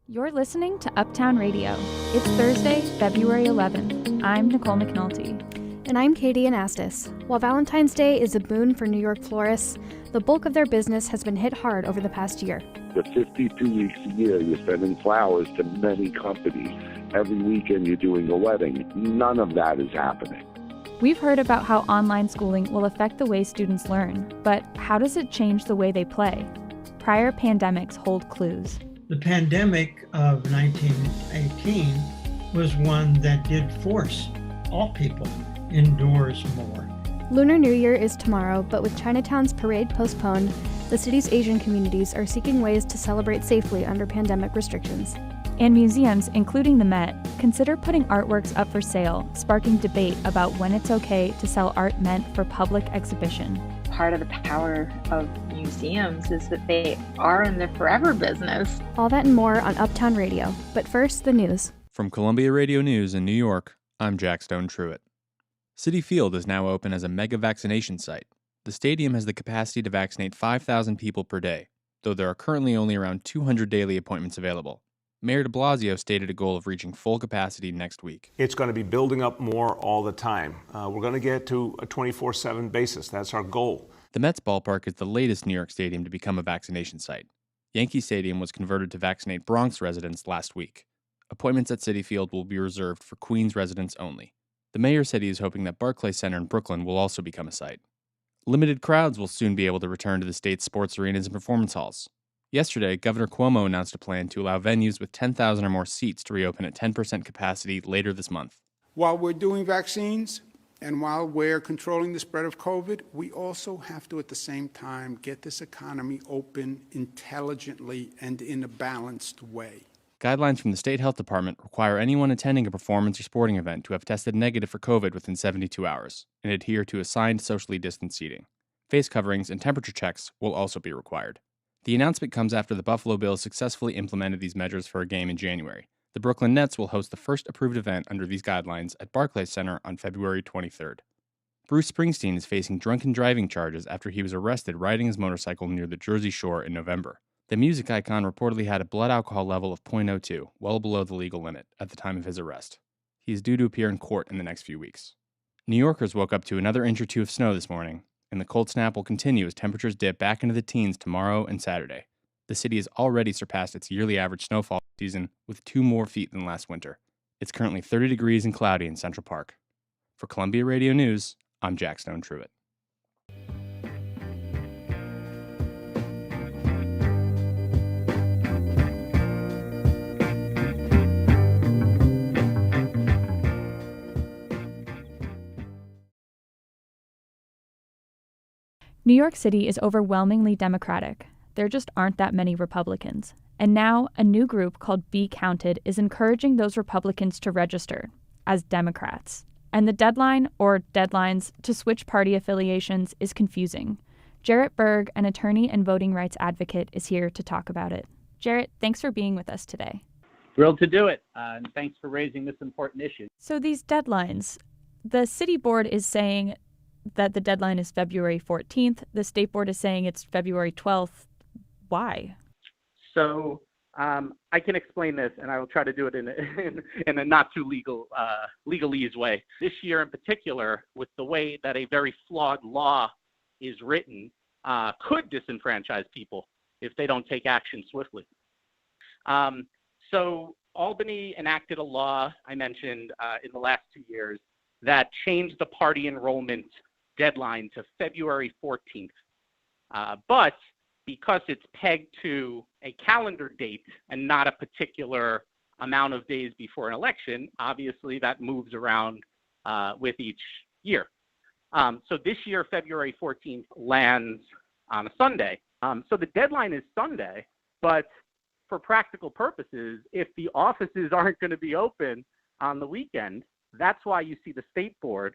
You're listening to Uptown Radio. It's Thursday, February 11th. I'm Nicole McNulty. And I'm Katie Anastas. While Valentine's Day is a boon for New York florists, the bulk of their business has been hit hard over the past year. The 52 weeks a year you're sending flowers to many companies. Every weekend you're doing a wedding. None of that is happening. We've heard about how online schooling will affect the way students learn, but how does it change the way they play? Prior pandemics hold clues. The pandemic of 1918 was one that did force all people indoors more. Lunar New Year is tomorrow, but with Chinatown's parade postponed, the city's Asian communities are seeking ways to celebrate safely under pandemic restrictions. And museums, including the Met, consider putting artworks up for sale, sparking debate about when it's okay to sell art meant for public exhibition. Part of the power of museums is that they are in the forever business. All that and more on Uptown Radio. But first, the news. From Columbia Radio News in New York, I'm Jack Stone Truitt. Citi Field is now open as a mega vaccination site. The stadium has the capacity to vaccinate 5,000 people per day, though there are currently only around 200 daily appointments available. Mayor de Blasio stated a goal of reaching full capacity next week. It's going to be building up more all the time. We're going to get to a 24/7 basis. That's our goal. The Mets ballpark is the latest New York stadium to become a vaccination site. Yankee Stadium was converted to vaccinate Bronx residents last week. Appointments at Citi Field will be reserved for Queens residents only. The mayor said he is hoping that Barclays Center in Brooklyn will also become a site. Limited crowds will soon be able to return to the state's sports arenas and performance halls. Yesterday, Governor Cuomo announced a plan to allow venues with 10,000 or more seats to reopen at 10% capacity later this month. While we're doing vaccines and while we're controlling the spread of COVID, we also have to, at the same time, get this economy open intelligently and in a balanced way. Guidelines from the State Health Department require anyone attending a performance or sporting event to have tested negative for COVID within 72 hours and adhere to assigned socially distanced seating. Face coverings and temperature checks will also be required. The announcement comes after the Buffalo Bills successfully implemented these measures for a game in January. The Brooklyn Nets will host the first approved event under these guidelines at Barclays Center on February 23rd. Bruce Springsteen is facing drunken driving charges after he was arrested riding his motorcycle near the Jersey Shore in November. The music icon reportedly had a blood alcohol level of 0.02, well below the legal limit, at the time of his arrest. He is due to appear in court in the next few weeks. New Yorkers woke up to another inch or two of snow this morning, and the cold snap will continue as temperatures dip back into the teens tomorrow and Saturday. The city has already surpassed its yearly average snowfall season with 2 more feet than last winter. It's currently 30 degrees and cloudy in Central Park. For Columbia Radio News, I'm Jack Stone Truitt. New York City is overwhelmingly Democratic. There just aren't that many Republicans. And now, a new group called Be Counted is encouraging those Republicans to register as Democrats. And the deadline, or deadlines, to switch party affiliations is confusing. Jarrett Berg, an attorney and voting rights advocate, is here to talk about it. Jarrett, thanks for being with us today. Thrilled to do it, and thanks for raising this important issue. So these deadlines, the city board is saying that the deadline is February 14th. The state board is saying it's February 12th. Why? So I can explain this, and I will try to do it in a not too legalese way. This year in particular, with the way that a very flawed law is written, could disenfranchise people if they don't take action swiftly. So Albany enacted a law, I mentioned, in the last 2 years that changed the party enrollment deadline to February 14th. But because it's pegged to a calendar date and not a particular amount of days before an election, obviously that moves around with each year. So this year, February 14th lands on a Sunday. So the deadline is Sunday, but for practical purposes, if the offices aren't going to be open on the weekend, that's why you see the state board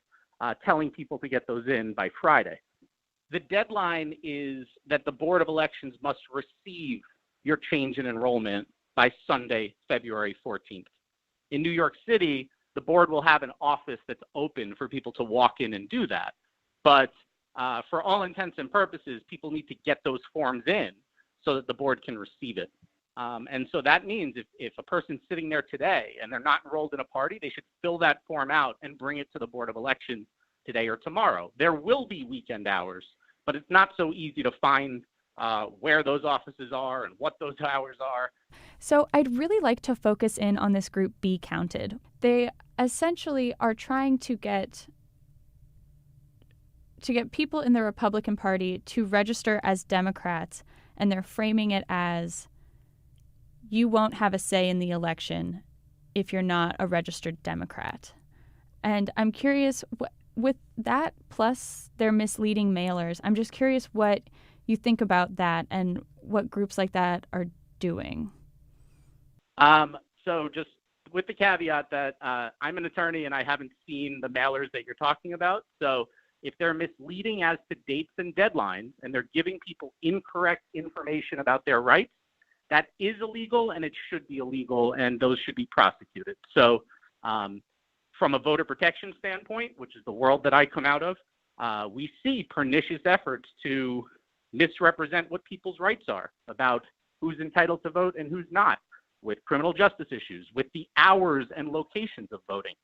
telling people to get those in by Friday. The deadline is that the Board of Elections must receive your change in enrollment by Sunday, February 14th. In New York City, the board will have an office that's open for people to walk in and do that. But for all intents and purposes, people need to get those forms in so that the board can receive it. And so that means if a person's sitting there today and they're not enrolled in a party, they should fill that form out and bring it to the Board of Elections today or tomorrow. There will be weekend hours, but it's not so easy to find where those offices are and what those hours are. So I'd really like to focus in on this group Be Counted. They essentially are trying to get people in the Republican Party to register as Democrats, and they're framing it as you won't have a say in the election if you're not a registered Democrat. And I'm curious, with that plus their misleading mailers, I'm just curious what you think about that and what groups like that are doing. So just with the caveat that I'm an attorney and I haven't seen the mailers that you're talking about. So if they're misleading as to dates and deadlines and they're giving people incorrect information about their rights, that is illegal and it should be illegal and those should be prosecuted. So from a voter protection standpoint, which is the world that I come out of, we see pernicious efforts to misrepresent what people's rights are about who's entitled to vote and who's not, with criminal justice issues, with the hours and locations of voting.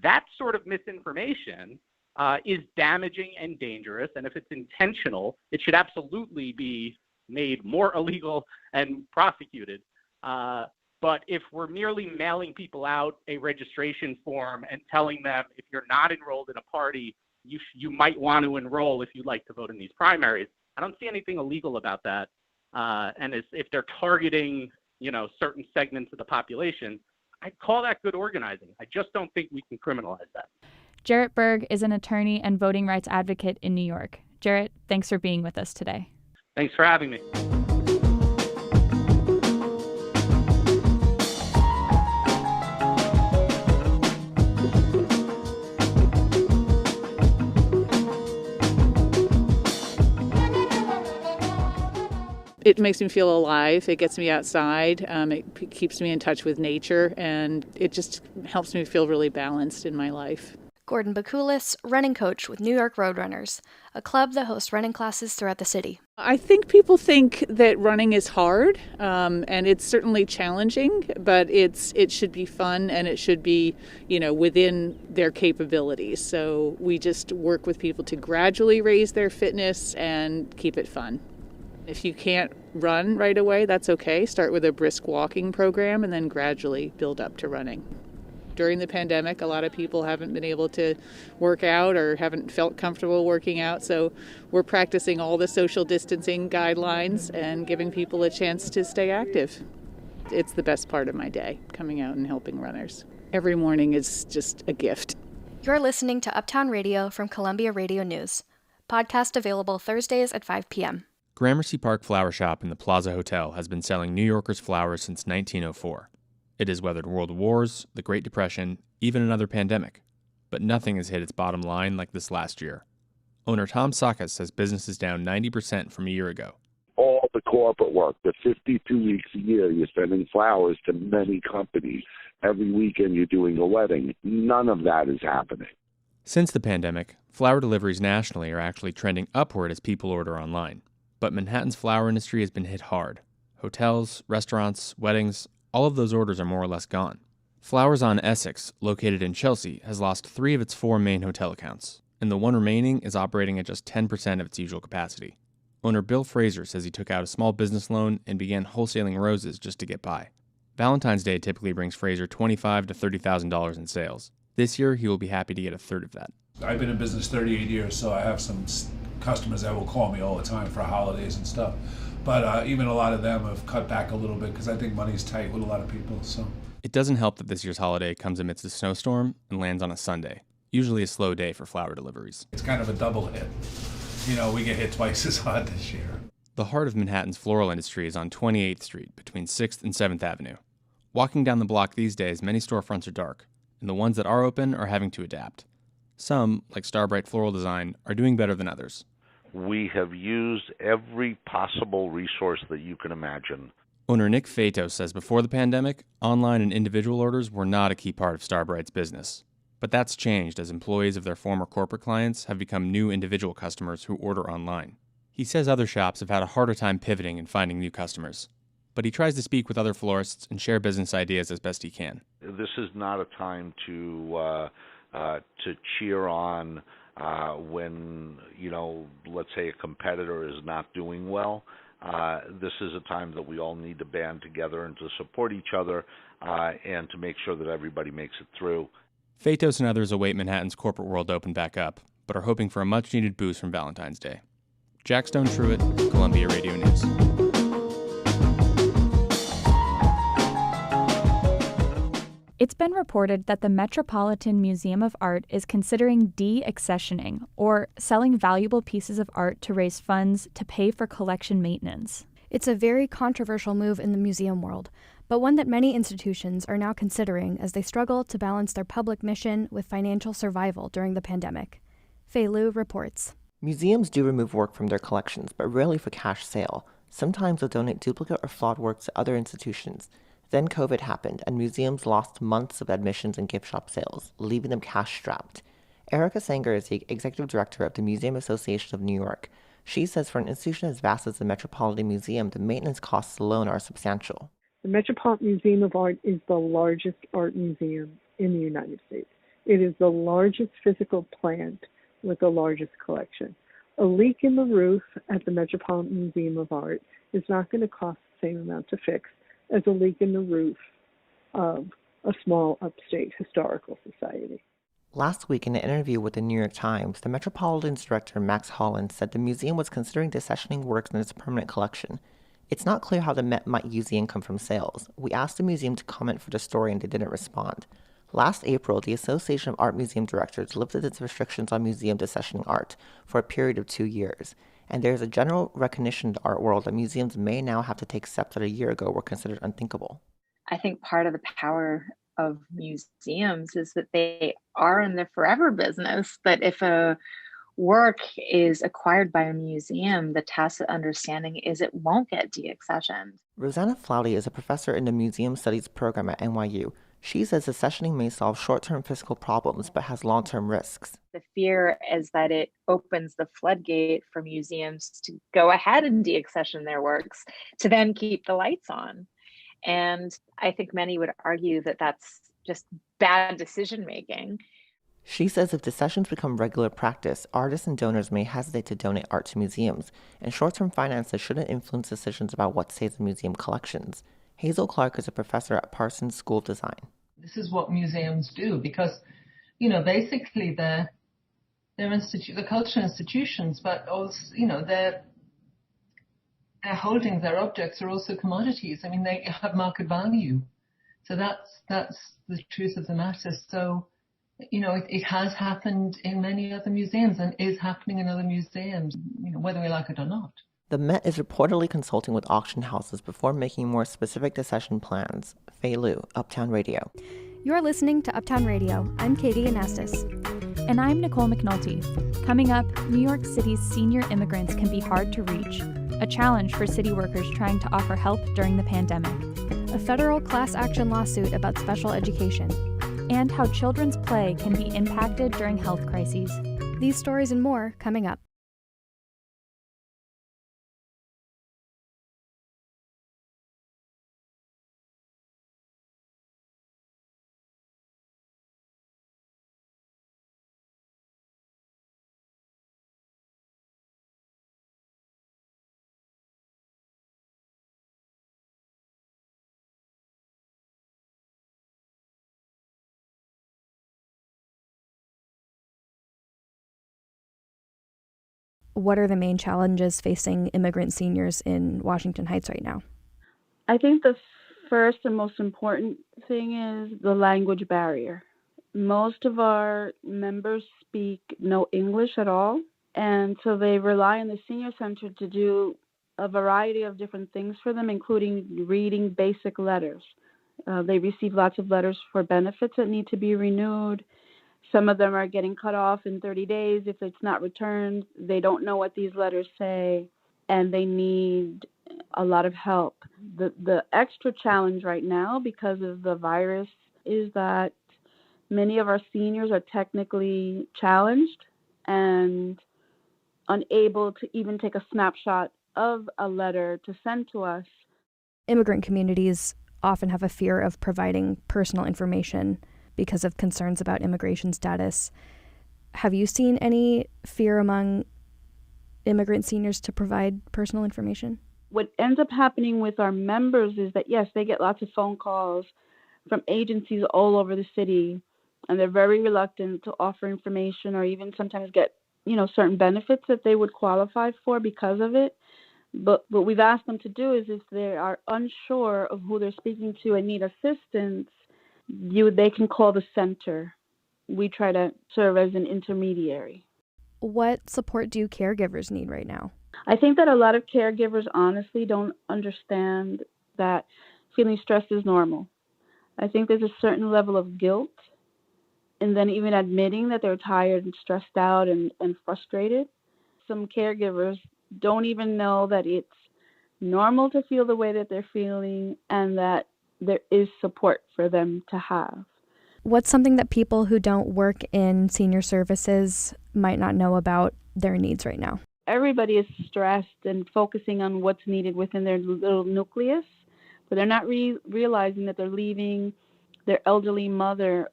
That sort of misinformation is damaging and dangerous, and if it's intentional, it should absolutely be made more illegal and prosecuted. But if we're merely mailing people out a registration form and telling them if you're not enrolled in a party, you might want to enroll if you'd like to vote in these primaries, I don't see anything illegal about that. And if they're targeting, certain segments of the population, I'd call that good organizing. I just don't think we can criminalize that. Jarrett Berg is an attorney and voting rights advocate in New York. Jarrett, thanks for being with us today. Thanks for having me. It makes me feel alive. It gets me outside. It keeps me in touch with nature, and it just helps me feel really balanced in my life. Gordon Bakulis, running coach with New York Roadrunners, a club that hosts running classes throughout the city. I think people think that running is hard, and it's certainly challenging, but it should be fun and it should be, within their capabilities. So we just work with people to gradually raise their fitness and keep it fun. If you can't run right away, that's okay. Start with a brisk walking program and then gradually build up to running. During the pandemic, a lot of people haven't been able to work out or haven't felt comfortable working out, so we're practicing all the social distancing guidelines and giving people a chance to stay active. It's the best part of my day, coming out and helping runners. Every morning is just a gift. You're listening to Uptown Radio from Columbia Radio News. Podcast available Thursdays at 5 p.m. Gramercy Park Flower Shop in the Plaza Hotel has been selling New Yorkers flowers since 1904. It has weathered world wars, the Great Depression, even another pandemic. But nothing has hit its bottom line like this last year. Owner Tom Sakas says business is down 90% from a year ago. All the corporate work, the 52 weeks a year you're sending flowers to many companies. Every weekend you're doing a wedding. None of that is happening. Since the pandemic, flower deliveries nationally are actually trending upward as people order online. But Manhattan's flower industry has been hit hard. Hotels, restaurants, weddings, all of those orders are more or less gone. Flowers on Essex, located in Chelsea, has lost 3 of its 4 main hotel accounts, and the one remaining is operating at just 10% of its usual capacity. Owner Bill Fraser says he took out a small business loan and began wholesaling roses just to get by. Valentine's Day typically brings Fraser $25,000 to $30,000 in sales. This year, he will be happy to get a third of that. I've been in business 38 years, so I have some customers that will call me all the time for holidays and stuff. But even a lot of them have cut back a little bit because I think money's tight with a lot of people. So it doesn't help that this year's holiday comes amidst a snowstorm and lands on a Sunday, usually a slow day for flower deliveries. It's kind of a double hit. We get hit twice as hard this year. The heart of Manhattan's floral industry is on 28th Street between 6th and 7th Avenue. Walking down the block these days, many storefronts are dark, and the ones that are open are having to adapt. Some, like Starbright Floral Design, are doing better than others. We have used every possible resource that you can imagine. Owner Nick Fato says before the pandemic, online and individual orders were not a key part of Starbright's business. But that's changed as employees of their former corporate clients have become new individual customers who order online. He says other shops have had a harder time pivoting and finding new customers. but he tries to speak with other florists and share business ideas as best he can. This is not a time to cheer on when, let's say a competitor is not doing well. This is a time that we all need to band together and to support each other and to make sure that everybody makes it through. Fatos and others await Manhattan's corporate world to open back up, but are hoping for a much-needed boost from Valentine's Day. Jack Stone Truitt, Columbia Radio News. It's been reported that the Metropolitan Museum of Art is considering de-accessioning, or selling valuable pieces of art to raise funds to pay for collection maintenance. It's a very controversial move in the museum world, but one that many institutions are now considering as they struggle to balance their public mission with financial survival during the pandemic. Fei Lu reports. Museums do remove work from their collections, but rarely for cash sale. Sometimes they'll donate duplicate or flawed works to other institutions. Then COVID happened, and museums lost months of admissions and gift shop sales, leaving them cash-strapped. Erica Sanger is the executive director of the Museum Association of New York. She says for an institution as vast as the Metropolitan Museum, the maintenance costs alone are substantial. The Metropolitan Museum of Art is the largest art museum in the United States. It is the largest physical plant with the largest collection. A leak in the roof at the Metropolitan Museum of Art is not going to cost the same amount to fix as a leak in the roof of a small upstate historical society. Last week, in an interview with the New York Times, the Metropolitan's director, Max Holland, said the museum was considering deaccessioning works in its permanent collection. It's not clear how the Met might use the income from sales. We asked the museum to comment for the story and they didn't respond. Last April, the Association of Art Museum Directors lifted its restrictions on museum deaccessioning art for a period of 2 years. And there's a general recognition in the art world that museums may now have to take steps that a year ago were considered unthinkable. I think part of the power of museums is that they are in the forever business, that if a work is acquired by a museum, the tacit understanding is it won't get de-accessioned. Rosanna Flowdy is a professor in the Museum Studies program at NYU. She says accessioning may solve short-term fiscal problems, but has long-term risks. The fear is that it opens the floodgate for museums to go ahead and de-accession their works to then keep the lights on. And I think many would argue that that's just bad decision-making. She says if deaccessions become regular practice, artists and donors may hesitate to donate art to museums, and short-term finances shouldn't influence decisions about what stays in museum collections. Hazel Clark is a professor at Parsons School of Design. This is what museums do because, basically they're cultural institutions, but also, their holdings, their objects are also commodities. I mean, they have market value. So that's the truth of the matter. So, it has happened in many other museums and is happening in other museums, whether we like it or not. The Met is reportedly consulting with auction houses before making more specific deaccession plans. Fei Lu, Uptown Radio. You're listening to Uptown Radio. I'm Katie Anastas. And I'm Nicole McNulty. Coming up, New York City's senior immigrants can be hard to reach, a challenge for city workers trying to offer help during the pandemic. A federal class action lawsuit about special education. And how children's play can be impacted during health crises. These stories and more coming up. What are the main challenges facing immigrant seniors in Washington Heights right now? I think the first and most important thing is the language barrier. Most of our members speak no English at all, and so they rely on the senior center to do a variety of different things for them, including reading basic letters. They receive lots of letters for benefits that need to be renewed. Some of them are getting cut off in 30 days. If it's not returned, they don't know what these letters say, and they need a lot of help. The extra challenge right now, because of the virus, is that many of our seniors are technically challenged and unable to even take a snapshot of a letter to send to us. immigrant communities often have a fear of providing personal information because of concerns about immigration status. Have you seen any fear among immigrant seniors to provide personal information? What ends up happening with our members is that, yes, they get lots of phone calls from agencies all over the city, and they're very reluctant to offer information or even sometimes get, certain benefits that they would qualify for because of it. But what we've asked them to do is if they are unsure of who they're speaking to and need assistance, they can call the center. We try to serve as an intermediary. What support do caregivers need right now? I think that a lot of caregivers honestly don't understand that feeling stressed is normal. I think there's a certain level of guilt, and then even admitting that they're tired and stressed out and frustrated. Some caregivers don't even know that it's normal to feel the way that they're feeling and that there is support for them to have. What's something that people who don't work in senior services might not know about their needs right now? Everybody is stressed and focusing on what's needed within their little nucleus, but they're not realizing that they're leaving their elderly mother,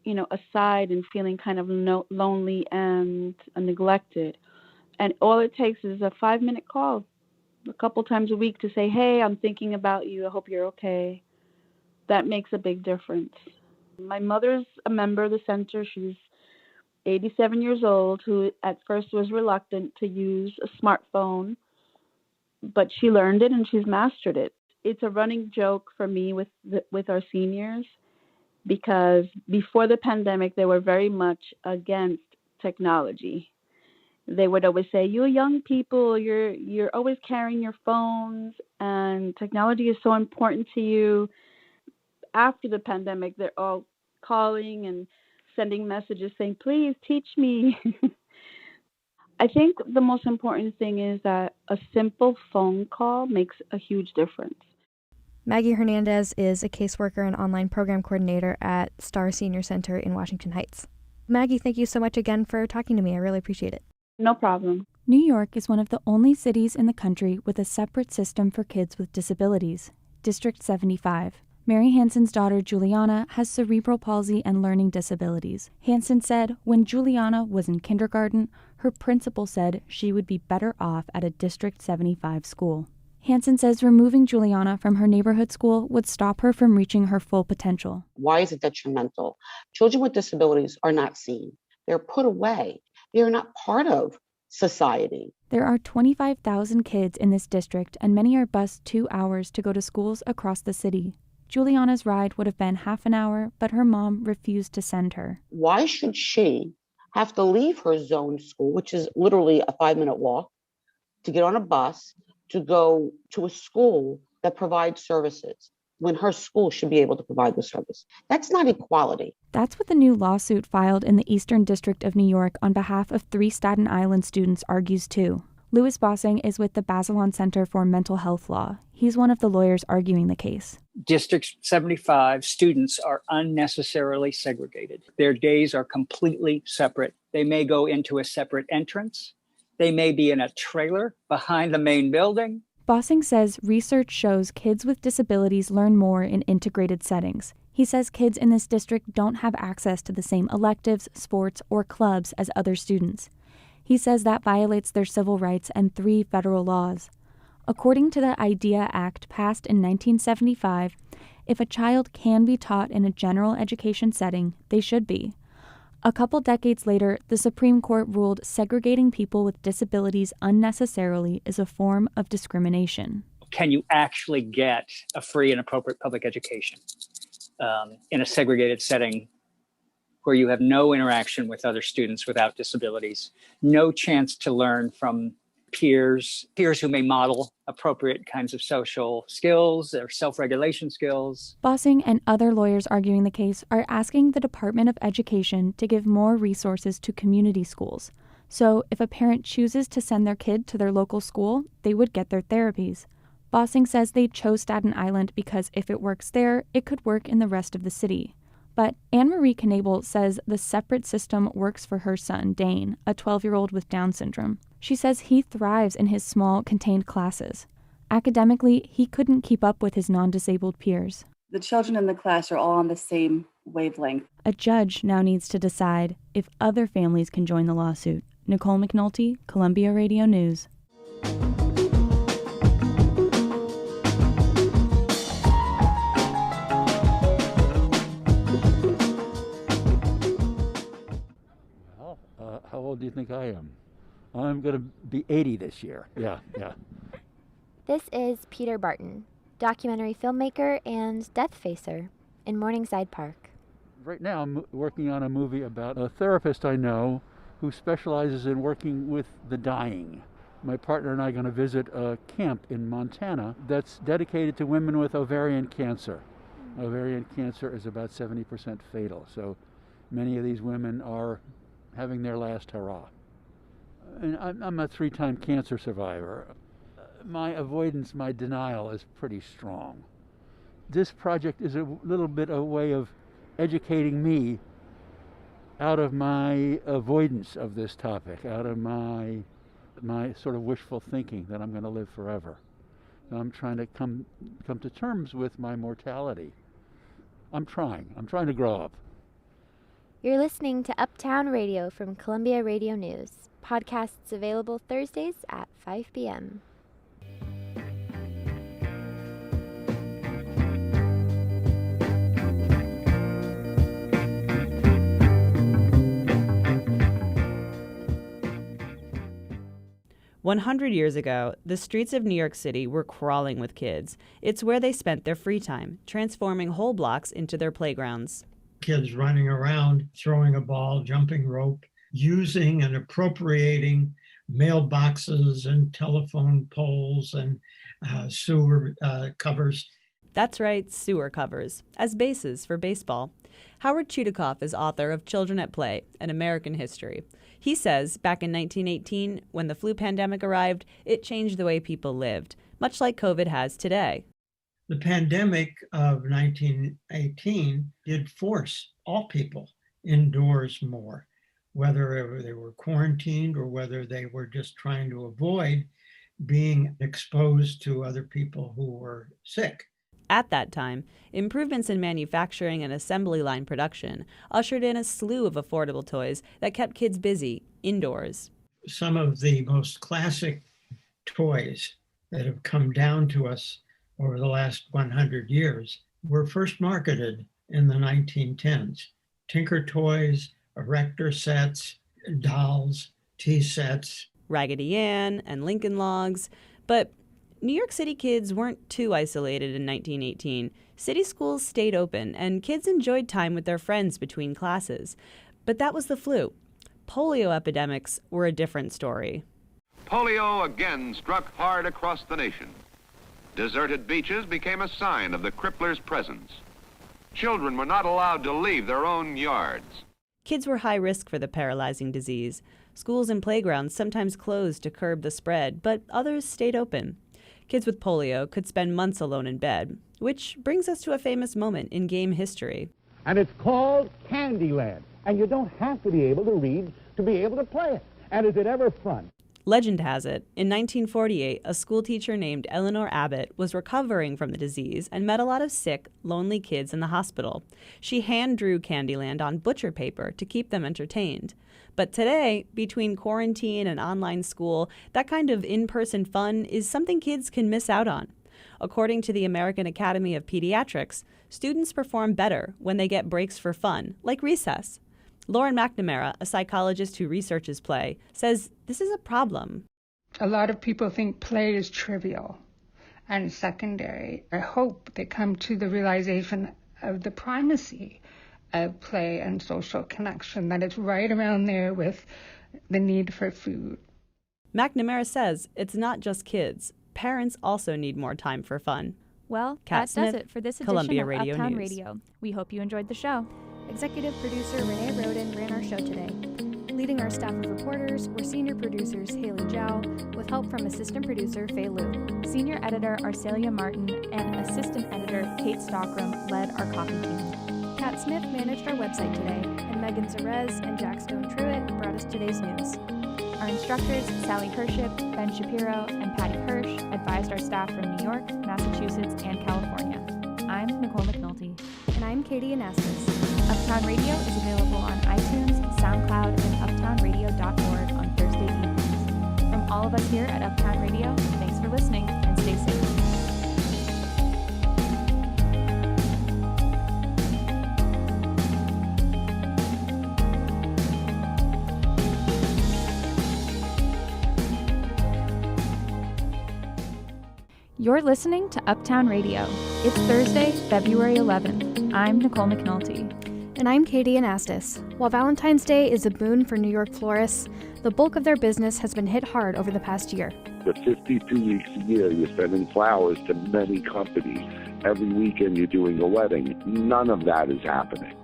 aside and feeling kind of lonely and neglected. And all it takes is a 5-minute call a couple times a week to say, hey, I'm thinking about you. I hope you're okay. That makes a big difference. My mother's a member of the center. She's 87 years old, who at first was reluctant to use a smartphone, but she learned it and she's mastered it. It's a running joke for me with our seniors, because before the pandemic, they were very much against technology. They would always say, you young people, you're always carrying your phones and technology is so important to you. After the pandemic, they're all calling and sending messages saying, please teach me. I think the most important thing is that a simple phone call makes a huge difference. Maggie Hernandez is a caseworker and online program coordinator at Star Senior Center in Washington Heights. Maggie, thank you so much again for talking to me. I really appreciate it. No problem. New York is one of the only cities in the country with a separate system for kids with disabilities, District 75. Mary Hansen's daughter, Juliana, has cerebral palsy and learning disabilities. Hansen said when Juliana was in kindergarten, her principal said she would be better off at a District 75 school. Hansen says removing Juliana from her neighborhood school would stop her from reaching her full potential. Why is it detrimental? Children with disabilities are not seen. They're put away. They're not part of society. There are 25,000 kids in this district, and many are bused 2 hours to go to schools across the city. Juliana's ride would have been half an hour, but her mom refused to send her. Why should she have to leave her zone school, which is literally a 5-minute walk, to get on a bus to go to a school that provides services when her school should be able to provide the service? That's not equality. That's what the new lawsuit filed in the Eastern District of New York on behalf of 3 Staten Island students argues too. Louis Bossing is with the Bazelon Center for Mental Health Law. He's one of the lawyers arguing the case. District 75 students are unnecessarily segregated. Their days are completely separate. They may go into a separate entrance. They may be in a trailer behind the main building. Bossing says research shows kids with disabilities learn more in integrated settings. He says kids in this district don't have access to the same electives, sports, or clubs as other students. He says that violates their civil rights and 3 federal laws. According to the IDEA Act passed in 1975, if a child can be taught in a general education setting, they should be. A couple decades later, the Supreme Court ruled segregating people with disabilities unnecessarily is a form of discrimination. Can you actually get a free and appropriate public education in a segregated setting where you have no interaction with other students without disabilities, no chance to learn from peers who may model appropriate kinds of social skills or self-regulation skills? Bossing and other lawyers arguing the case are asking the Department of Education to give more resources to community schools. So if a parent chooses to send their kid to their local school, they would get their therapies. Bossing says they chose Staten Island because if it works there, it could work in the rest of the city. But Anne-Marie Knable says the separate system works for her son, Dane, a 12-year-old with Down syndrome. She says he thrives in his small, contained classes. Academically, he couldn't keep up with his non-disabled peers. The children in the class are all on the same wavelength. A judge now needs to decide if other families can join the lawsuit. Nicole McNulty, Columbia Radio News. How old do you think I am? I'm going to be 80 this year. Yeah. This is Peter Barton, documentary filmmaker and death facer in Morningside Park. Right now I'm working on a movie about a therapist I know who specializes in working with the dying. My partner and I are going to visit a camp in Montana that's dedicated to women with ovarian cancer. Ovarian cancer is about 70% fatal, so many of these women are having their last hurrah. And I'm a 3-time cancer survivor. My avoidance, my denial is pretty strong. This project is a little bit a way of educating me out of my avoidance of this topic, out of my sort of wishful thinking that I'm going to live forever. So I'm trying to come to terms with my mortality. I'm trying to grow up. You're listening to Uptown Radio from Columbia Radio News. Podcasts available Thursdays at 5 p.m. "100 years ago, the streets of New York City were crawling with kids. It's where they spent their free time, transforming whole blocks into their playgrounds. Kids running around, throwing a ball, jumping rope, using and appropriating mailboxes and telephone poles and sewer covers. That's right, sewer covers, as bases for baseball. Howard Chudakoff is author of Children at Play, An American History. He says back in 1918, when the flu pandemic arrived, it changed the way people lived, much like COVID has today. The pandemic of 1918 did force all people indoors more, whether they were quarantined or whether they were just trying to avoid being exposed to other people who were sick. At that time, improvements in manufacturing and assembly line production ushered in a slew of affordable toys that kept kids busy indoors. Some of the most classic toys that have come down to us over the last 100 years were first marketed in the 1910s. Tinker toys, erector sets, dolls, tea sets. Raggedy Ann and Lincoln Logs. But New York City kids weren't too isolated in 1918. City schools stayed open, and kids enjoyed time with their friends between classes. But that was the flu. Polio epidemics were a different story. Polio again struck hard across the nation. Deserted beaches became a sign of the crippler's presence. Children were not allowed to leave their own yards. Kids were high risk for the paralyzing disease. Schools and playgrounds sometimes closed to curb the spread, but others stayed open. Kids with polio could spend months alone in bed, which brings us to a famous moment in game history. And it's called Candyland. And you don't have to be able to read to be able to play it. And is it ever fun? Legend has it, in 1948, a schoolteacher named Eleanor Abbott was recovering from the disease and met a lot of sick, lonely kids in the hospital. She hand-drew Candyland on butcher paper to keep them entertained. But today, between quarantine and online school, that kind of in-person fun is something kids can miss out on. According to the American Academy of Pediatrics, students perform better when they get breaks for fun, like recess. Lauren McNamara, a psychologist who researches play, says this is a problem. A lot of people think play is trivial and secondary. I hope they come to the realization of the primacy of play and social connection, that it's right around there with the need for food. McNamara says it's not just kids. Parents also need more time for fun. Well, Kat that Smith, does it for this edition Columbia of Radio Uptown News. Radio. We hope you enjoyed the show. Executive producer Renee Roden ran our show today. Leading our staff of reporters were senior producers Haley Zhao, with help from assistant producer Fei Liu. Senior editor Arcelia Martin and assistant editor Kate Stockram led our copy team. Kat Smith managed our website today, and Megan Zerez and Jack Stone Truitt brought us today's news. Our instructors, Sally Hership, Ben Shapiro, and Patty Hirsch, advised our staff from New York, Massachusetts, and California. I'm Nicole McNulty. And I'm Katie Anastas. Uptown Radio is available on iTunes, SoundCloud, and uptownradio.org on Thursday evenings. From all of us here at Uptown Radio, thanks for listening and stay safe. You're listening to Uptown Radio. It's Thursday, February 11th. I'm Nicole McNulty. And I'm Katie Anastas. While Valentine's Day is a boon for New York florists, the bulk of their business has been hit hard over the past year. The 52 weeks a year, you're sending flowers to many companies. Every weekend you're doing a wedding. None of that is happening.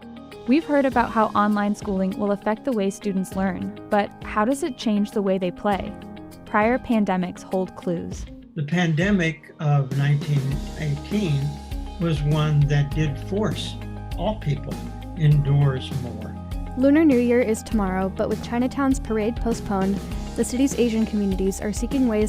We've heard about how online schooling will affect the way students learn, but how does it change the way they play? Prior pandemics hold clues. The pandemic of 1918 was one that did force all people indoors more. Lunar New Year is tomorrow, but with Chinatown's parade postponed, the city's Asian communities are seeking ways